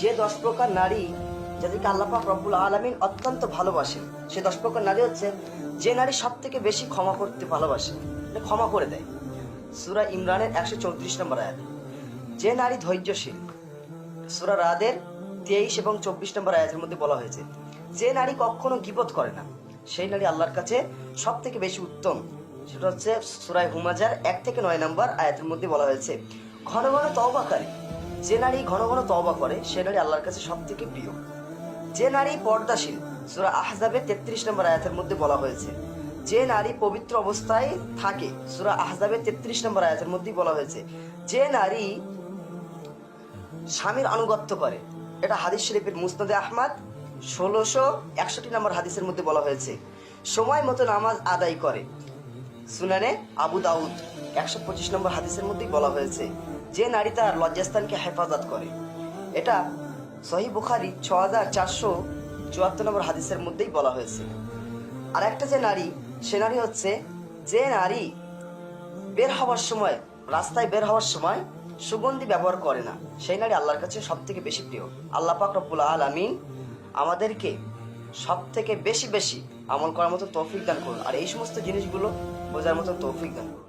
যে 10 প্রকার নারী যাদেরকে আল্লাহ পাক রব্বুল আলামিন অত্যন্ত ভালোবাসেন, সে 10 প্রকার নারী হচ্ছে যে নারী সব থেকে বেশি ক্ষমা করতে ভালোবাসে, ক্ষমা করে দেয়। সূরা ইমরানের 134 নম্বর আয়াত। যে নারী ধৈর্যশীল, সূরা রাদের 23 এবং 24 নম্বর আয়াতের মধ্যে বলা হয়েছে। যে নারী কখনো গীবত করে না, সেই নারী আল্লাহর কাছে সব থেকে বেশি উত্তম। সেটা হচ্ছে সূরা হুমাজার 1 থেকে 9 নম্বর আয়াতের মধ্যে বলা হয়েছে। ঘন ঘন তওবাকারী, যে নারী ঘন ঘন তওবা করে, সে নারী আল্লাহর কাছে সব থেকে প্রিয়। যে নারী পর্দাশীল, সূরা আহজাবের 33 নম্বর আয়াতের মধ্যে বলা হয়েছে। যে নারী পবিত্র অবস্থায় থাকে, সূরা আহজাবের 33 নম্বর আয়াতের মধ্যে বলা হয়েছে। যে নারী স্বামীর আনুগত্য করে, এটা হাদিস শরীফের মুসনাদে আহমদ 1661 নম্বর হাদিসের মধ্যে বলা হয়েছে। সময় মতো নামাজ আদায় করে, সুনানে আবু দাউদ 125 নম্বর হাদিসের মধ্যেই বলা হয়েছে। যে নারী তার লজ্জাস্থানকে হেফাজত করে, এটা সহিহ বুখারী 6474 নম্বর হাদিসের মধ্যেই বলা হয়েছে। আর একটা যে নারী, সে নারী হচ্ছে যে নারী বের হওয়ার সময়, রাস্তায় বের হওয়ার সময় সুগন্ধি ব্যবহার করে না, সেই নারী আল্লাহর কাছে সব থেকে বেশি প্রিয়। আল্লাহ পাক রব্বুল আলামিন আমাদেরকে সব থেকে বেশি বেশি আমল করার মতো তৌফিক দান করুন, আর এই সমস্ত জিনিসগুলো বোঝার মতো তৌফিক দান করুন।